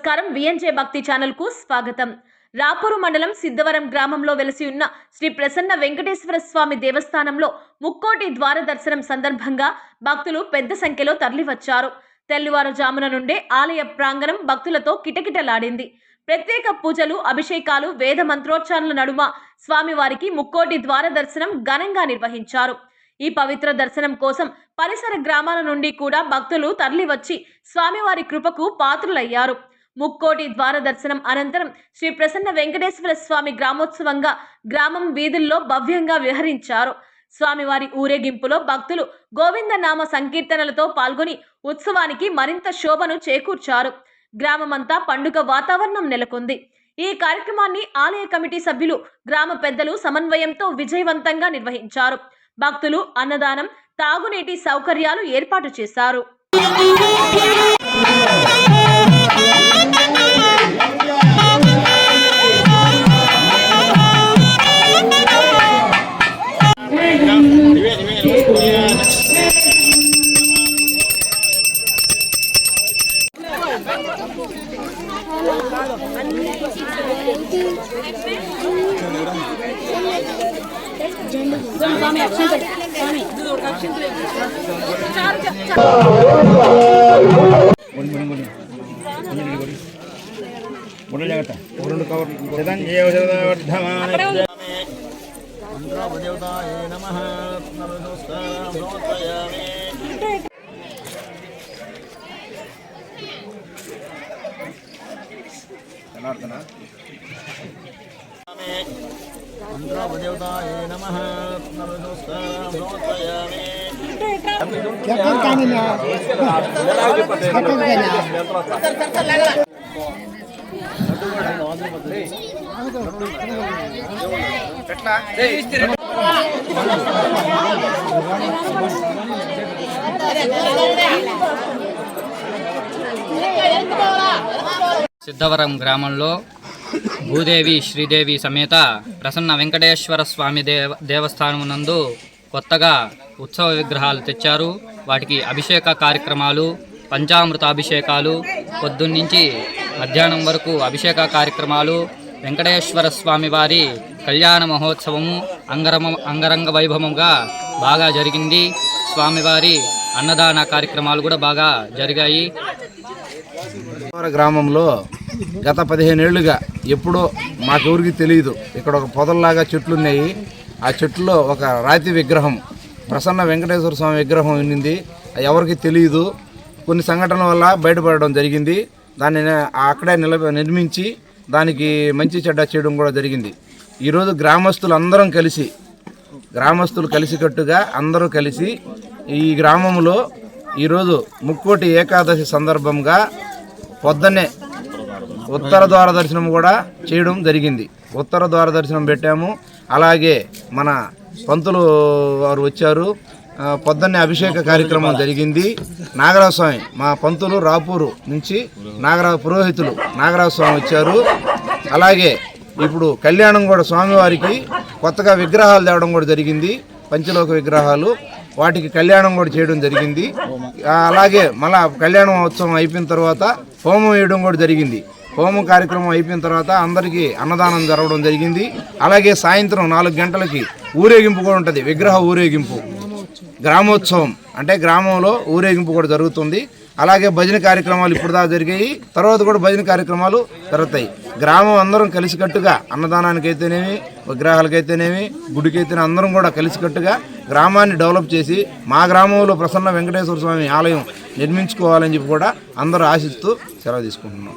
నమస్కారం విఎన్జే భక్తి ఛానల్ కు స్వాగతం। రాపూరు మండలం సిద్ధవరం గ్రామంలో వెలసి ఉన్న శ్రీ ప్రసన్న వెంకటేశ్వర స్వామి దేవస్థానంలో ముక్కోటి ద్వార దర్శనం సందర్భంగా భక్తులు పెద్ద సంఖ్యలో తరలివచ్చారు। తెల్లవారుజామున నుండే ఆలయ ప్రాంగణం భక్తులతో కిటకిటలాడింది। ప్రత్యేక పూజలు, అభిషేకాలు, వేద మంత్రోచ్చారణల నడుమ స్వామివారికి ముక్కోటి ద్వార దర్శనం ఘనంగా నిర్వహించారు। ఈ పవిత్ర దర్శనం కోసం పరిసర గ్రామాల నుండి కూడా భక్తులు తరలివచ్చి స్వామివారి కృపకు పాత్రులయ్యారు। ముక్కోటి ద్వార దర్శనం అనంతరం శ్రీ ప్రసన్న వెంకటేశ్వర స్వామి గ్రామోత్సవంగా గ్రామం వీధుల్లో భవ్యంగా విహరించారు। స్వామివారి ఊరేగింపులో భక్తులు గోవింద నామ సంకీర్తనలతో పాల్గొని ఉత్సవానికి మరింత శోభను చేకూర్చారు। గ్రామమంతా పండుగ వాతావరణం నెలకొంది। ఈ కార్యక్రమాన్ని ఆలయ కమిటీ సభ్యులు, గ్రామ పెద్దలు సమన్వయంతో విజయవంతంగా నిర్వహించారు। భక్తులు అన్నదానం, తాగునీటి సౌకర్యాలు ఏర్పాటు చేశారు। సిద్ధవరం గ్రామంలో భూదేవి శ్రీదేవి సమేత ప్రసన్న వెంకటేశ్వర స్వామి దేవస్థానం నందు కొత్తగా ఉత్సవ విగ్రహాలు తెచ్చారు। వాటికి అభిషేక కార్యక్రమాలు, పంచామృత అభిషేకాలు, పొద్దున్నుంచి మధ్యాహ్నం వరకు అభిషేక కార్యక్రమాలు, వెంకటేశ్వర స్వామి వారి కళ్యాణ మహోత్సవము అంగరంగ వైభవంగా బాగా జరిగింది। స్వామివారి అన్నదాన కార్యక్రమాలు కూడా బాగా జరిగాయి। గ్రామంలో గత 15 ఏళ్లుగా ఎప్పుడో మాకెవరికి తెలియదు, ఇక్కడ ఒక పొదల్లాగా చెట్లు ఉన్నాయి। ఆ చెట్టులో ఒక రాతి విగ్రహం, ప్రసన్న వెంకటేశ్వర స్వామి విగ్రహం ఉన్నింది। ఎవరికి తెలియదు, కొన్ని సంఘటనల వల్ల బయటపడడం జరిగింది। దాన్ని అక్కడే నిర్మించి దానికి మంచి చెడ్డ చేయడం కూడా జరిగింది। ఈరోజు గ్రామస్తులు కలిసికట్టుగా అందరూ కలిసి ఈ గ్రామంలో ఈరోజు ముక్కోటి ఏకాదశి సందర్భంగా పొద్దున్నే ఉత్తర ద్వార దర్శనం కూడా చేయడం జరిగింది। ఉత్తర ద్వార దర్శనం పెట్టాము। అలాగే మన పంతులు వారు వచ్చారు, పొద్దున్నే అభిషేక కార్యక్రమం జరిగింది। నాగరాజ స్వామి, మా పంతులు రాపూరు నుంచి పురోహితులు నాగరాజ స్వామి వచ్చారు। అలాగే ఇప్పుడు కళ్యాణం కూడా స్వామివారికి కొత్తగా విగ్రహాలు తేవడం కూడా జరిగింది, పంచలోక విగ్రహాలు, వాటికి కళ్యాణం కూడా చేయడం జరిగింది। అలాగే మళ్ళా కళ్యాణం ఉత్సవం అయిపోయిన తర్వాత హోమం వేయడం కూడా జరిగింది। హోమం కార్యక్రమం అయిపోయిన తర్వాత అందరికీ అన్నదానం జరగడం జరిగింది। అలాగే సాయంత్రం 4 గంటలకి ఊరేగింపు కూడా ఉంటుంది, విగ్రహ ఊరేగింపు, గ్రామోత్సవం అంటే గ్రామంలో ఊరేగింపు కూడా జరుగుతుంది। అలాగే భజన కార్యక్రమాలు ఇప్పుడు దాకా జరిగాయి, తర్వాత కూడా భజన కార్యక్రమాలు జరుగుతాయి। గ్రామం అందరం కలిసికట్టుగా అన్నదానానికైతేనేమి, విగ్రహాలకైతేనేమి, గుడికైతేనే అందరం కూడా కలిసికట్టుగా గ్రామాన్ని డెవలప్ చేసి మా గ్రామంలో ప్రసన్న వెంకటేశ్వర స్వామి ఆలయం నిర్మించుకోవాలని చెప్పి కూడా అందరూ ఆశిస్తూ సెలవు తీసుకుంటున్నాం।